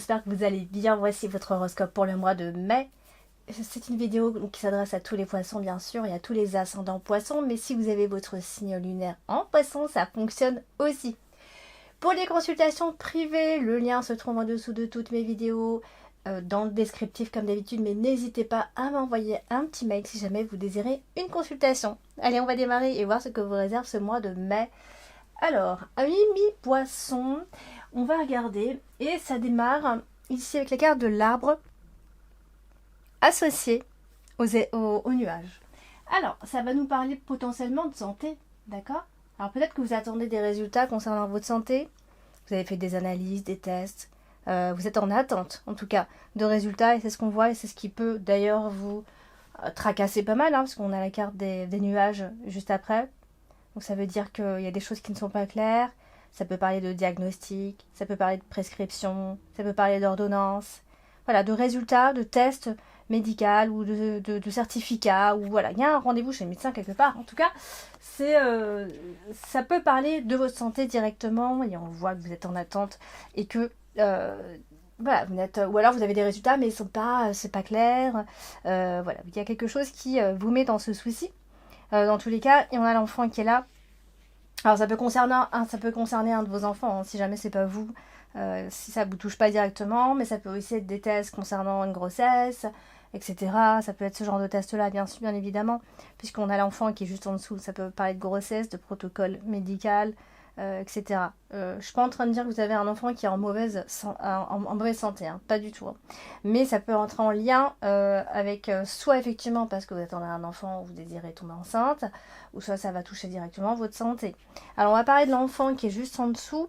j'espère que vous allez bien. Voici votre horoscope pour le mois de mai. C'est une vidéo qui s'adresse à tous les poissons bien sûr et à tous les ascendants poissons, mais si vous avez votre signe lunaire en poisson, ça fonctionne aussi. Pour les consultations privées, le lien se trouve en dessous de toutes mes vidéos, dans le descriptif comme d'habitude, mais n'hésitez pas à m'envoyer un petit mail si jamais vous désirez une consultation. Allez, on va démarrer et voir ce que vous réserve ce mois de mai. Alors, amis mi-poisson, on va regarder et ça démarre ici avec la carte de l'arbre associé aux nuages. Alors, ça va nous parler potentiellement de santé, d'accord? Alors peut-être que vous attendez des résultats concernant votre santé, vous avez fait des analyses, des tests, vous êtes en attente en tout cas de résultats et c'est ce qu'on voit et c'est ce qui peut d'ailleurs vous tracasser pas mal, hein, parce qu'on a la carte des nuages juste après. Donc ça veut dire qu'il y a des choses qui ne sont pas claires, ça peut parler de diagnostic, ça peut parler de prescription, ça peut parler d'ordonnance, voilà, de résultats, de tests médicaux ou de certificats, ou voilà, il y a un rendez-vous chez le médecin quelque part. En tout cas, ça peut parler de votre santé directement et on voit que vous êtes en attente et que voilà, ou alors vous avez des résultats mais c'est pas clair. Voilà, il y a quelque chose qui vous met dans ce souci. Dans tous les cas, et on a l'enfant qui est là. Alors ça peut concerner un de vos enfants, hein, si jamais c'est pas vous, si ça vous touche pas directement, mais ça peut aussi être des tests concernant une grossesse, etc. Ça peut être ce genre de test-là, bien évidemment, puisqu'on a l'enfant qui est juste en dessous. Ça peut parler de grossesse, de protocole médical, etc. Je suis pas en train de dire que vous avez un enfant qui est en mauvaise santé, hein, pas du tout. Hein. Mais ça peut entrer en lien avec soit effectivement parce que vous attendez un enfant ou vous désirez tomber enceinte, ou soit ça va toucher directement votre santé. Alors on va parler de l'enfant qui est juste en dessous.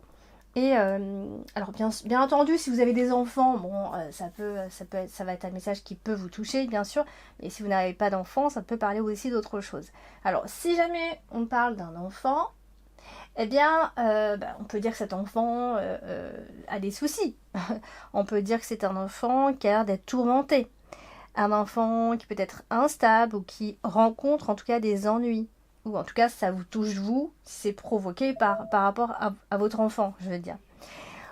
Et alors bien entendu, si vous avez des enfants, bon, ça va être un message qui peut vous toucher, bien sûr. Mais si vous n'avez pas d'enfant, ça peut parler aussi d'autre chose. Alors si jamais on parle d'un enfant, eh bien, on peut dire que cet enfant a des soucis. On peut dire que c'est un enfant qui a l'air d'être tourmenté. Un enfant qui peut être instable ou qui rencontre en tout cas des ennuis. Ou en tout cas, ça vous touche vous, c'est provoqué par rapport à votre enfant, je veux dire.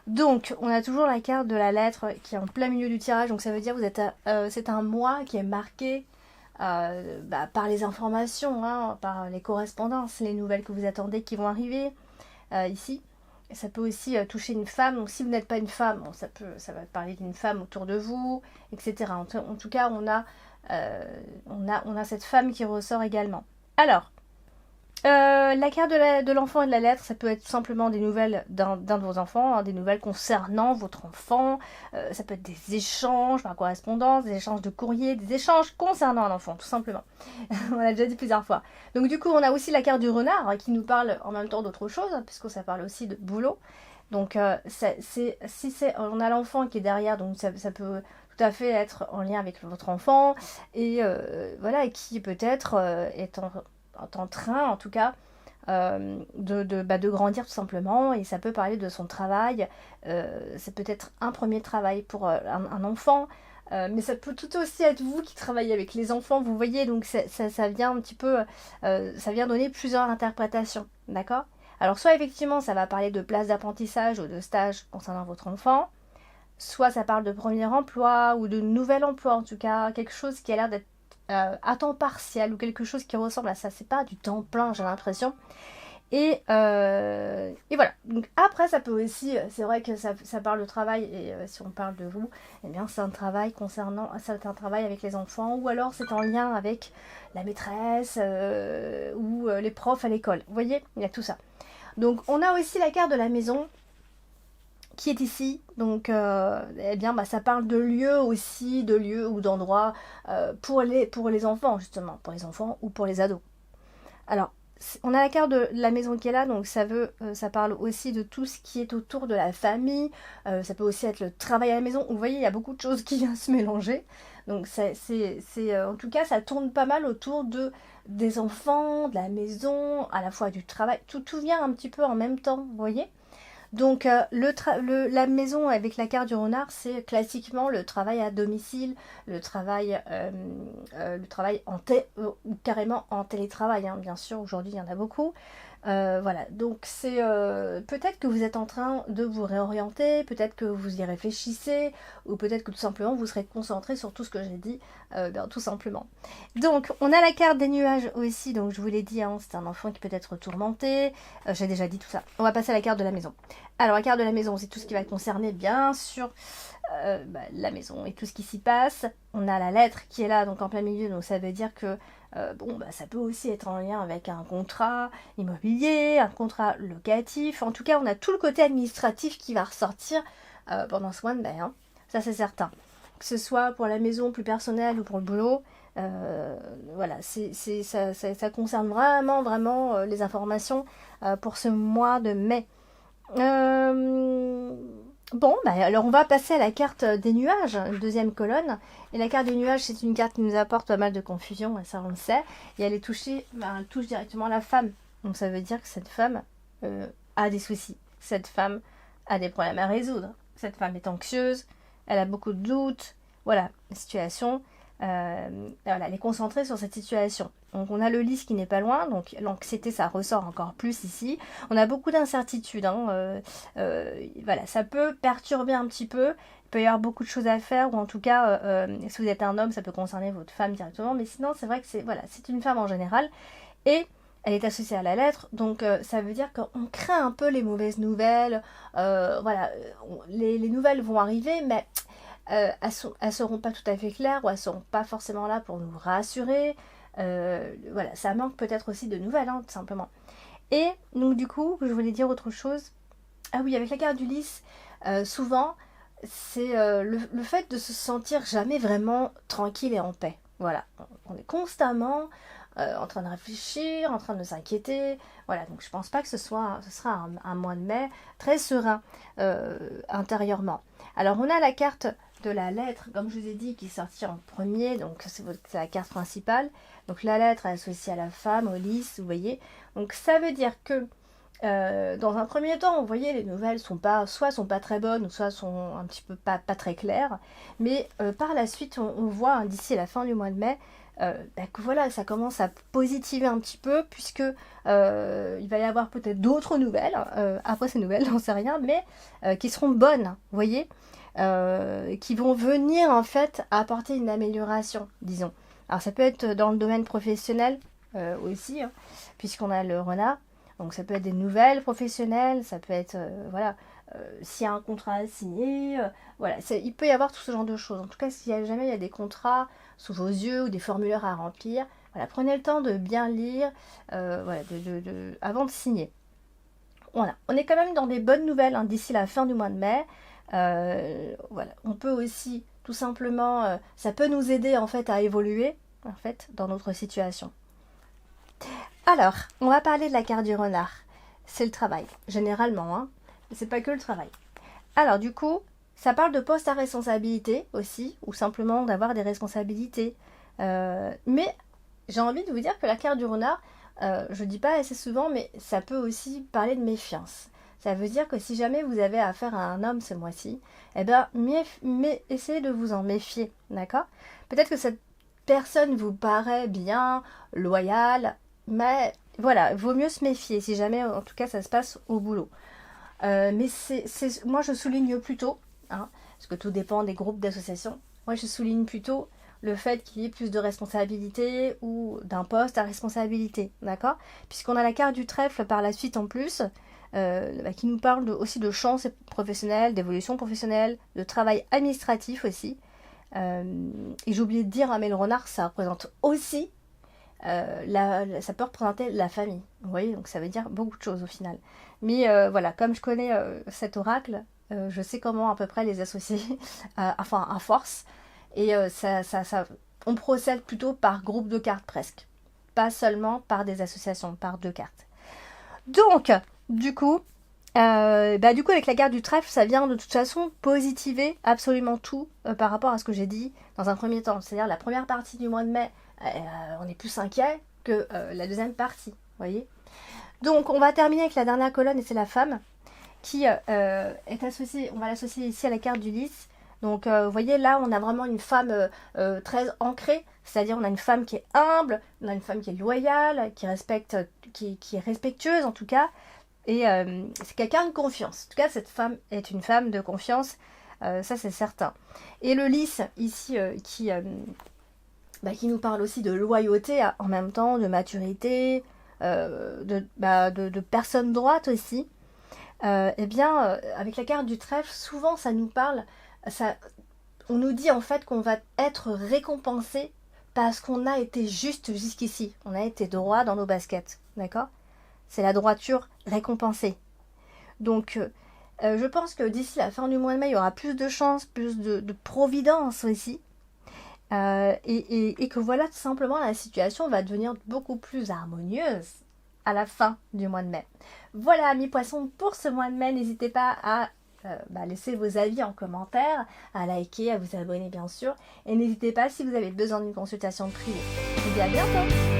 Donc, on a toujours la carte de la lettre qui est en plein milieu du tirage. Donc, ça veut dire que c'est un mois qui est marqué par les informations, hein, par les correspondances, les nouvelles que vous attendez qui vont arriver ici. Et ça peut aussi toucher une femme. Donc si vous n'êtes pas une femme, bon, ça va parler d'une femme autour de vous, etc. En tout cas, on a cette femme qui ressort également. Alors, la carte de l'enfant et de la lettre, ça peut être tout simplement des nouvelles d'un de vos enfants, hein, des nouvelles concernant votre enfant, ça peut être des échanges par correspondance, des échanges de courrier, des échanges concernant un enfant, tout simplement. On l'a déjà dit plusieurs fois. Donc du coup, on a aussi la carte du renard hein, qui nous parle en même temps d'autre chose, hein, puisque ça parle aussi de boulot. Donc on a l'enfant qui est derrière, donc ça peut tout à fait être en lien avec votre enfant, et voilà, et qui peut-être est en train, en tout cas, de grandir tout simplement, et ça peut parler de son travail. C'est peut-être un premier travail pour un enfant, mais ça peut tout aussi être vous qui travaillez avec les enfants, vous voyez, donc ça vient un petit peu, ça vient donner plusieurs interprétations, d'accord? Alors soit effectivement ça va parler de place d'apprentissage ou de stage concernant votre enfant, soit ça parle de premier emploi ou de nouvel emploi, en tout cas quelque chose qui a l'air d'être à temps partiel ou quelque chose qui ressemble à ça. C'est pas du temps plein, j'ai l'impression. Et voilà. Donc après, ça peut aussi, c'est vrai que ça parle de travail, et si on parle de vous, eh bien c'est un travail avec les enfants, ou alors c'est en lien avec la maîtresse ou les profs à l'école. Vous voyez, il y a tout ça. Donc on a aussi la carte de la maison qui est ici, donc eh bien ça parle de lieux aussi, de lieux ou d'endroits pour les enfants justement, pour les enfants ou pour les ados. Alors on a la carte de la maison qui est là, donc ça parle aussi de tout ce qui est autour de la famille, ça peut aussi être le travail à la maison. Vous voyez, il y a beaucoup de choses qui viennent se mélanger, donc en tout cas ça tourne pas mal autour des enfants, de la maison, à la fois du travail, tout vient un petit peu en même temps, vous voyez. Donc la maison avec la carte du renard, c'est classiquement le travail à domicile, le travail ou carrément en télétravail, hein, bien sûr, aujourd'hui il y en a beaucoup. Voilà, donc c'est peut-être que vous êtes en train de vous réorienter, peut-être que vous y réfléchissez, ou peut-être que tout simplement vous serez concentré sur tout ce que j'ai dit, tout simplement. Donc on a la carte des nuages aussi, donc je vous l'ai dit, hein, c'est un enfant qui peut être tourmenté, j'ai déjà dit tout ça. On va passer à la carte de la maison. Alors la carte de la maison, c'est tout ce qui va concerner bien sûr la maison et tout ce qui s'y passe. On a la lettre qui est là, donc en plein milieu, donc ça veut dire que ça peut aussi être en lien avec un contrat immobilier, un contrat locatif. En tout cas, on a tout le côté administratif qui va ressortir pendant ce mois de mai. Hein. Ça, c'est certain. Que ce soit pour la maison plus personnelle ou pour le boulot, voilà, ça concerne vraiment les informations pour ce mois de mai. Bon, alors on va passer à la carte des nuages, deuxième colonne. Et la carte des nuages, c'est une carte qui nous apporte pas mal de confusion, ça on le sait. Et elle est touchée, elle touche directement la femme. Donc ça veut dire que cette femme a des soucis. Cette femme a des problèmes à résoudre. Cette femme est anxieuse, elle a beaucoup de doutes. Voilà, la situation. Voilà, elle est concentrée sur cette situation. Donc on a le lys qui n'est pas loin, donc l'anxiété ça ressort encore plus ici. On a beaucoup d'incertitudes, hein, voilà, ça peut perturber un petit peu, il peut y avoir beaucoup de choses à faire, ou en tout cas, si vous êtes un homme, ça peut concerner votre femme directement, mais sinon c'est vrai que c'est une femme en général, et elle est associée à la lettre, donc ça veut dire qu'on craint un peu les mauvaises nouvelles, voilà, les nouvelles vont arriver, mais elles seront pas tout à fait claires, ou elles seront pas forcément là pour nous rassurer. Voilà, ça manque peut-être aussi de nouvelles, hein, tout simplement. Et donc du coup, je voulais dire autre chose. Ah oui, avec la carte du lys, souvent, c'est le fait de se sentir jamais vraiment tranquille et en paix. Voilà, on est constamment en train de réfléchir, en train de s'inquiéter. Voilà, donc je pense pas que ce sera un mois de mai très serein intérieurement. Alors on a la carte de la lettre, comme je vous ai dit, qui est sortie en premier, donc c'est la carte principale. Donc la lettre est associée à la femme, au lys, vous voyez. Donc ça veut dire que dans un premier temps, vous voyez, les nouvelles sont pas très bonnes, ou soit sont un petit peu pas très claires. Mais par la suite, on voit hein, d'ici la fin du mois de mai, que voilà, ça commence à positiver un petit peu, puisque il va y avoir peut-être d'autres nouvelles, après ces nouvelles, j'en sais rien, mais qui seront bonnes, vous voyez, qui vont venir en fait apporter une amélioration, disons. Alors ça peut être dans le domaine professionnel aussi, hein, puisqu'on a le renard. Donc ça peut être des nouvelles professionnelles, ça peut être, voilà, s'il y a un contrat à signer, voilà, il peut y avoir tout ce genre de choses. En tout cas, si jamais il y a des contrats sous vos yeux ou des formulaires à remplir, voilà, prenez le temps de bien lire, voilà, avant de signer. Voilà, on est quand même dans des bonnes nouvelles hein, d'ici la fin du mois de mai. Voilà, on peut aussi tout simplement, ça peut nous aider en fait à évoluer en fait dans notre situation. Alors, on va parler de la carte du renard. C'est le travail, généralement, hein. Mais c'est pas que le travail. Alors, du coup, ça parle de poste à responsabilité aussi, ou simplement d'avoir des responsabilités. Mais j'ai envie de vous dire que la carte du renard, je dis pas assez souvent, mais ça peut aussi parler de méfiance. Ça veut dire que si jamais vous avez affaire à un homme ce mois-ci, eh bien, essayez de vous en méfier, d'accord? Peut-être que cette personne vous paraît bien, loyale, mais voilà, vaut mieux se méfier si jamais, en tout cas, ça se passe au boulot. Mais moi, je souligne plutôt, hein, parce que tout dépend des groupes d'associations, moi, je souligne plutôt le fait qu'il y ait plus de responsabilité ou d'un poste à responsabilité, d'accord? Puisqu'on a la carte du trèfle par la suite en plus, qui nous parle aussi de chance professionnelle, d'évolution professionnelle, de travail administratif aussi. Et j'ai oublié de dire, hein, mais le renard, ça représente aussi ça peut représenter la famille, vous voyez, donc ça veut dire beaucoup de choses au final. Mais voilà, comme je connais cet oracle, je sais comment à peu près les associer, enfin à force, et on procède plutôt par groupe de cartes presque, pas seulement par des associations, par deux cartes. Donc, du coup, avec la carte du trèfle, ça vient de toute façon positiver absolument tout par rapport à ce que j'ai dit dans un premier temps. C'est-à-dire la première partie du mois de mai, on est plus inquiet que la deuxième partie, voyez. Donc on va terminer avec la dernière colonne, et c'est la femme qui est associée, on va l'associer ici à la carte du lys. Donc vous voyez là, on a vraiment une femme très ancrée, c'est-à-dire on a une femme qui est humble, on a une femme qui est loyale, qui respecte qui est respectueuse en tout cas, et c'est quelqu'un de confiance. En tout cas, cette femme est une femme de confiance, ça c'est certain. Et le lys ici qui nous parle aussi de loyauté en même temps, de maturité, de personne droite aussi. Avec la carte du trèfle, souvent ça nous parle, on nous dit en fait qu'on va être récompensé parce qu'on a été juste jusqu'ici, on a été droit dans nos baskets, d'accord? C'est la droiture récompensée. Donc, je pense que d'ici la fin du mois de mai, il y aura plus de chance, plus de providence aussi. Et que voilà, tout simplement, la situation va devenir beaucoup plus harmonieuse à la fin du mois de mai. Voilà, amis poissons, pour ce mois de mai, n'hésitez pas à laisser vos avis en commentaire, à liker, à vous abonner bien sûr. Et n'hésitez pas si vous avez besoin d'une consultation privée. Je vous dis à bientôt!